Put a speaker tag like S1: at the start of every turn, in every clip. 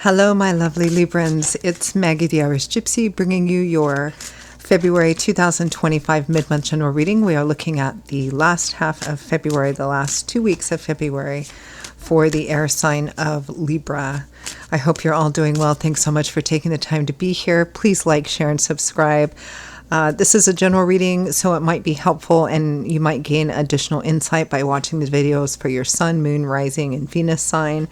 S1: Hello, my lovely Librans. It's Maggie the Irish Gypsy bringing you your February 2025 mid-month general reading. We are looking at the last half of February, the last 2 weeks of February for the air sign of Libra. I hope you're all doing well. Thanks so much for taking the time to be here. Please like, share, and subscribe. This is a general reading, so it might be helpful and you might gain additional insight by watching the videos for your sun, moon, rising, and Venus sign.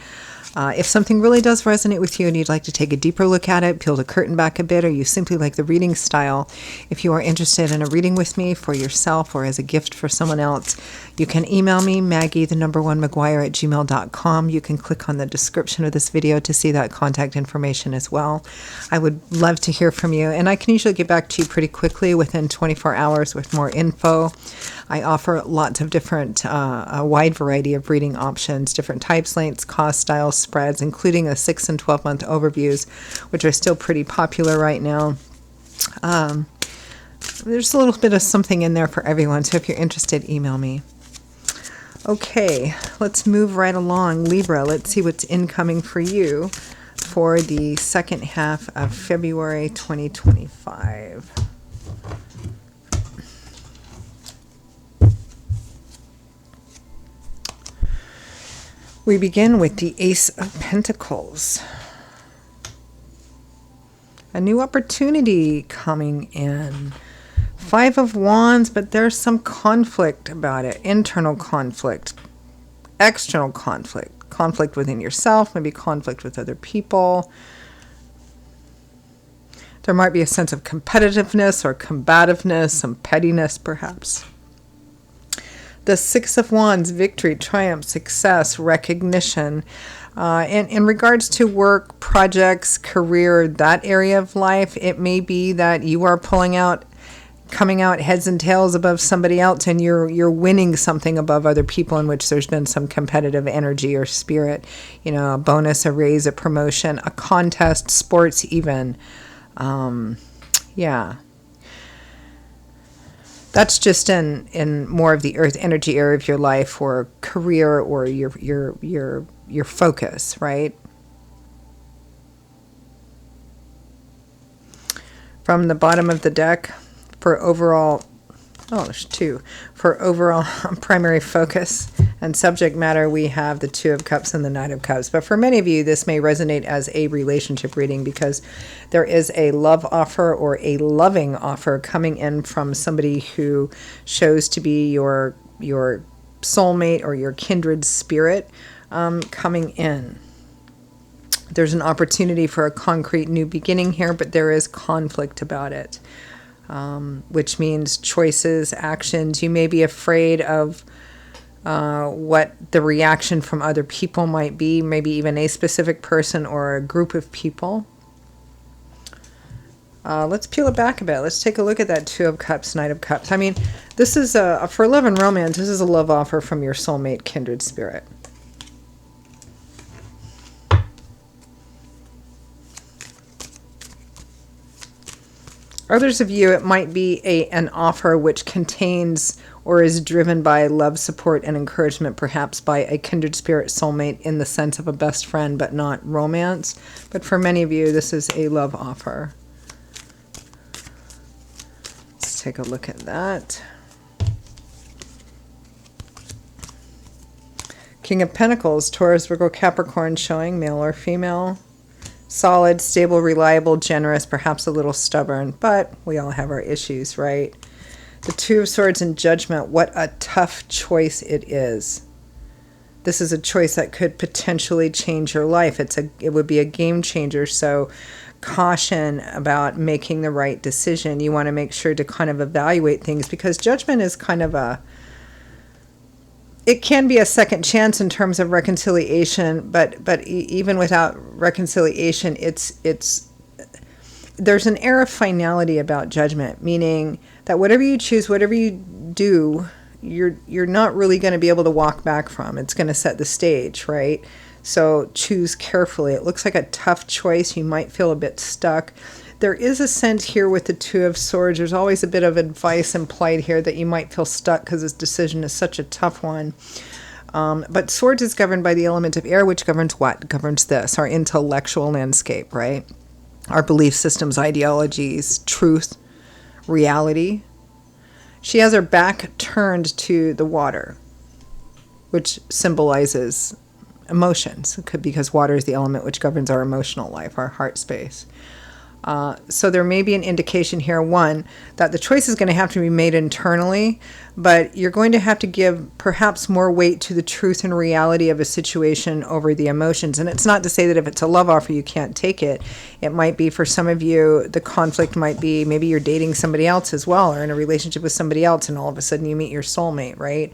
S1: If something really does resonate with you and you'd like to take a deeper look at it, peel the curtain back a bit, or you simply like the reading style, if you are interested in a reading with me for yourself or as a gift for someone else, you can email me, Maggie1McGuire@gmail.com. You can click on the description of this video to see that contact information as well. I would love to hear from you, and I can usually get back to you pretty quickly within 24 hours with more info. I offer lots of different, a wide variety of reading options, different types, lengths, cost, styles, spreads, including the 6 and 12-month overviews, which are still pretty popular right now. There's a little bit of something in there for everyone, so if you're interested, email me. Okay, let's move right along. Libra, let's see what's incoming for you for the second half of February 2025. We begin with the Ace of Pentacles. A new opportunity coming in. Five of Wands, but there's some conflict about it. Internal conflict, external conflict, conflict within yourself, maybe conflict with other people. There might be a sense of competitiveness or combativeness, some pettiness perhaps. The Six of Wands, victory, triumph, success, recognition. And in regards to work, projects, career, that area of life, it may be that you are coming out heads and tails above somebody else, and you're winning something above other people in which there's been some competitive energy or spirit. You know, a bonus, a raise, a promotion, a contest, sports even. Yeah. That's just in more of the earth energy area of your life, or career, or your focus, right? From the bottom of the deck, for overall, there's two. For overall primary focus and subject matter, we have the Two of Cups and the Knight of Cups. But for many of you, this may resonate as a relationship reading because there is a love offer or a loving offer coming in from somebody who shows to be your soulmate or your kindred spirit coming in. There's an opportunity for a concrete new beginning here, but there is conflict about it. Which means choices, actions. You may be afraid of what the reaction from other people might be, maybe even a specific person or a group of people. Let's peel it back a bit. Let's take a look at that Two of Cups, Knight of Cups. I mean, this is for love and romance, this is a love offer from your soulmate, kindred spirit. Others of you, it might be an offer which contains or is driven by love, support, and encouragement, perhaps by a kindred spirit soulmate in the sense of a best friend, but not romance. But for many of you, this is a love offer. Let's take a look at that. King of Pentacles, Taurus, Virgo, Capricorn showing, male or female. Solid, stable, reliable, generous, perhaps a little stubborn, but we all have our issues, right? The Two of Swords and Judgment, what a tough choice it is. This is a choice that could potentially change your life. It would be a game changer, so caution about making the right decision. You want to make sure to kind of evaluate things, because judgment is kind of it can be a second chance in terms of reconciliation, but even without reconciliation, there's an air of finality about judgment, meaning that whatever you choose, whatever you do, you're not really going to be able to walk back from. It's going to set the stage, right? So choose carefully. It looks like a tough choice. You might feel a bit stuck. There is a sense here with the Two of Swords. There's always a bit of advice implied here that you might feel stuck because this decision is such a tough one. But swords is governed by the element of air, which governs what? Governs this, our intellectual landscape, right? Our belief systems, ideologies, truth, reality. She has her back turned to the water, which symbolizes emotions, because water is the element which governs our emotional life, our heart space. So there may be an indication here, one, that the choice is going to have to be made internally, but you're going to have to give perhaps more weight to the truth and reality of a situation over the emotions. And it's not to say that if it's a love offer, you can't take it. It might be, for some of you, the conflict might be maybe you're dating somebody else as well, or in a relationship with somebody else, and all of a sudden you meet your soulmate, right?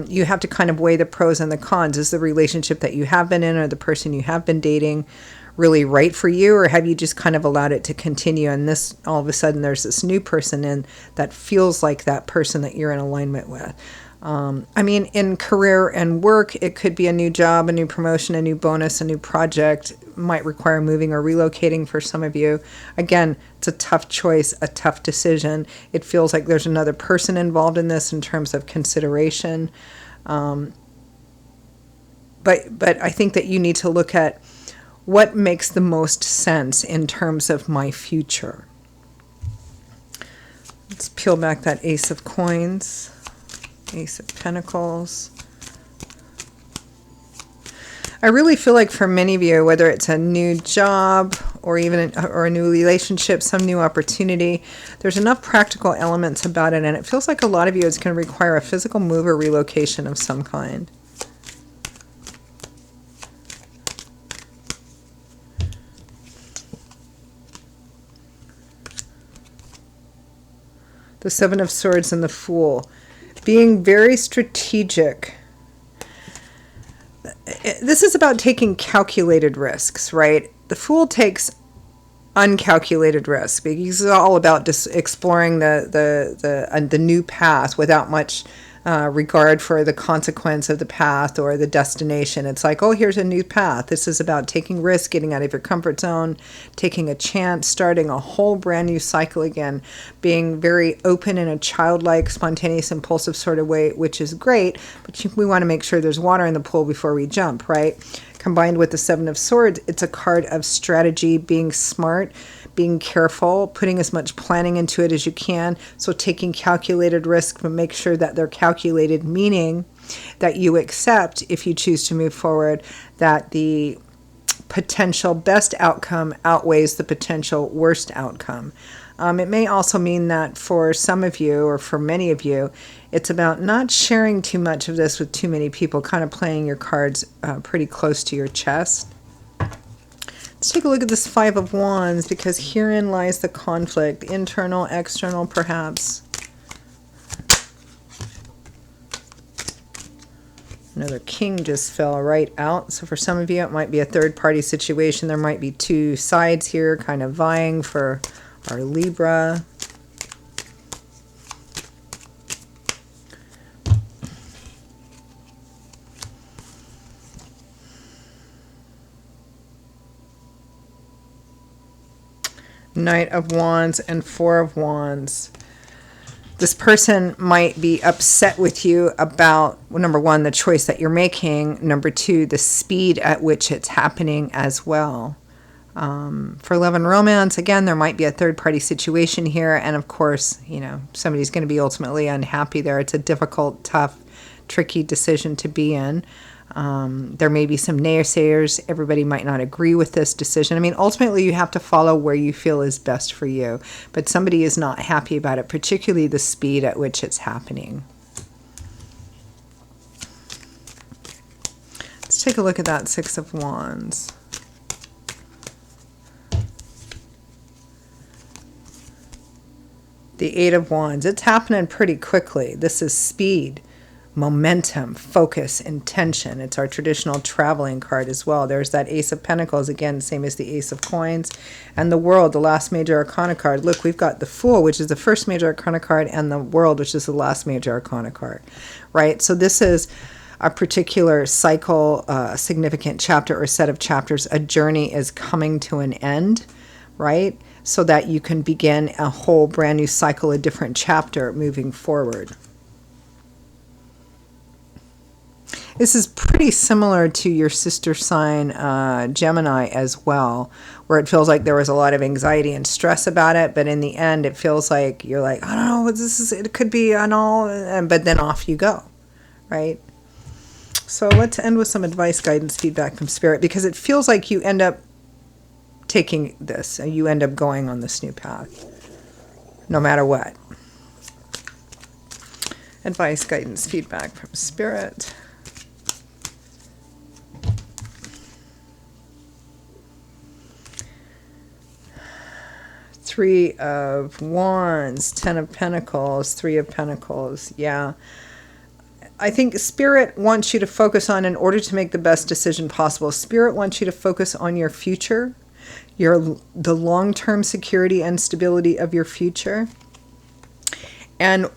S1: You have to kind of weigh the pros and the cons. Is the relationship that you have been in, or the person you have been dating, really right for you, or have you just kind of allowed it to continue, and this, all of a sudden there's this new person in that feels like that person that you're in alignment with? I mean, in career and work, it could be a new job, a new promotion, a new bonus, a new project. Might require moving or relocating for some of you. Again, it's a tough choice, a tough decision. It feels like there's another person involved in this in terms of consideration. But I think that you need to look at what makes the most sense in terms of my future. Let's peel back that Ace of Coins, Ace of Pentacles. I really feel like for many of you, whether it's a new job or even a new relationship, some new opportunity, there's enough practical elements about it, and it feels like a lot of you it's going to require a physical move or relocation of some kind. The Seven of Swords and the Fool. Being very strategic. This is about taking calculated risks, right? The Fool takes uncalculated risks. It's all about just exploring the new path without much regard for the consequence of the path or the destination. It's like, oh, here's a new path. This is about taking risks, getting out of your comfort zone, taking a chance, starting a whole brand new cycle again, being very open in a childlike, spontaneous, impulsive sort of way, which is great, but we want to make sure there's water in the pool before we jump, right? Combined with the Seven of Swords, it's a card of strategy, being smart, being careful, putting as much planning into it as you can. So taking calculated risks, but make sure that they're calculated, meaning that you accept, if you choose to move forward, that the potential best outcome outweighs the potential worst outcome. It may also mean that for some of you, or for many of you, it's about not sharing too much of this with too many people, kind of playing your cards pretty close to your chest. Let's take a look at this Five of Wands, because herein lies the conflict, internal, external, perhaps. Another King just fell right out. So for some of you, it might be a third-party situation. There might be two sides here kind of vying for our Libra. Knight of Wands and Four of Wands. This person might be upset with you about, well, number one, the choice that you're making. Number two, the speed at which it's happening as well. For love and romance, again, there might be a third-party situation here. And of course, you know, somebody's going to be ultimately unhappy there. It's a difficult, tough, tricky decision to be in. There may be some naysayers. Everybody might not agree with this decision. I mean, ultimately, you have to follow where you feel is best for you. But somebody is not happy about it, particularly the speed at which it's happening. Let's take a look at that Six of Wands. The Eight of Wands. It's happening pretty quickly. This is speed, momentum, focus, intention. It's our traditional traveling card as well. There's that Ace of Pentacles, again, same as the Ace of Coins. And the World, the last major arcana card. Look, we've got the Fool, which is the first major arcana card, and the World, which is the last major arcana card, right? So this is a particular cycle, significant chapter or set of chapters. A journey is coming to an end, right? So that you can begin a whole brand new cycle, a different chapter moving forward. This is pretty similar to your sister sign, Gemini, as well, where it feels like there was a lot of anxiety and stress about it, but in the end, it feels like you're like, I don't know what this is. It could be an all, but then off you go, right? So let's end with some advice, guidance, feedback from Spirit, because it feels like you end up taking this, and you end up going on this new path, no matter what. Advice, guidance, feedback from Spirit. Three of Wands, 10 of Pentacles, 3 of Pentacles. Yeah. I think Spirit wants you to focus on, in order to make the best decision possible, Spirit wants you to focus on your future, the long-term security and stability of your future, and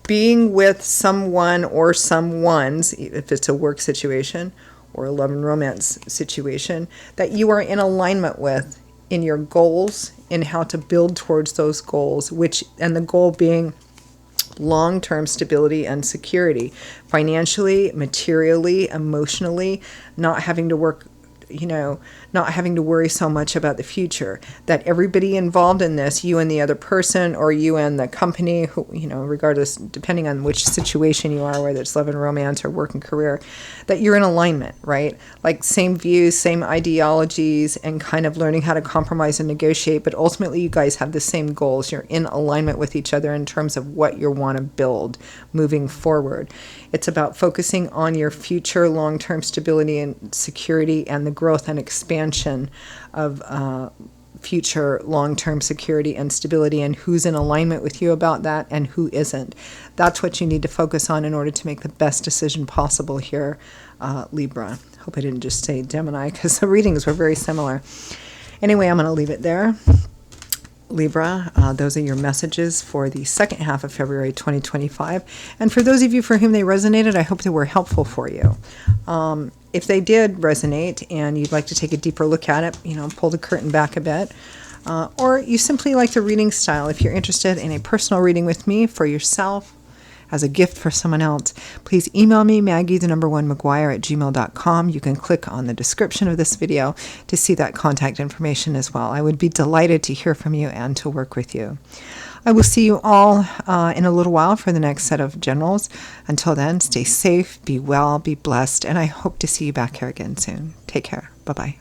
S1: being with someone or someones, if it's a work situation or a love and romance situation, that you are in alignment with in your goals, in how to build towards those goals, and the goal being long-term stability and security, financially, materially, emotionally, not having to work, not having to worry so much about the future. That everybody involved in this, you and the other person, or you and the company, regardless, depending on which situation you are, whether it's love and romance or work and career, that you're in alignment, right? Like same views, same ideologies, and kind of learning how to compromise and negotiate, but ultimately you guys have the same goals. You're in alignment with each other in terms of what you want to build moving forward. It's about focusing on your future long-term stability and security, and the growth and expansion of future long-term security and stability, and who's in alignment with you about that and who isn't. That's what you need to focus on in order to make the best decision possible here, Libra. Hope I didn't just say Gemini, because the readings were very similar. Anyway, I'm going to leave it there. Libra, those are your messages for the second half of February 2025. And for those of you for whom they resonated, I hope they were helpful for you. If they did resonate and you'd like to take a deeper look at it, pull the curtain back a bit, or you simply like the reading style, if you're interested in a personal reading with me for yourself, as a gift for someone else, please email me, Maggie1McGuire@gmail.com. You can click on the description of this video to see that contact information as well. I would be delighted to hear from you and to work with you. I will see you all in a little while for the next set of generals. Until then, stay safe, be well, be blessed, and I hope to see you back here again soon. Take care. Bye-bye.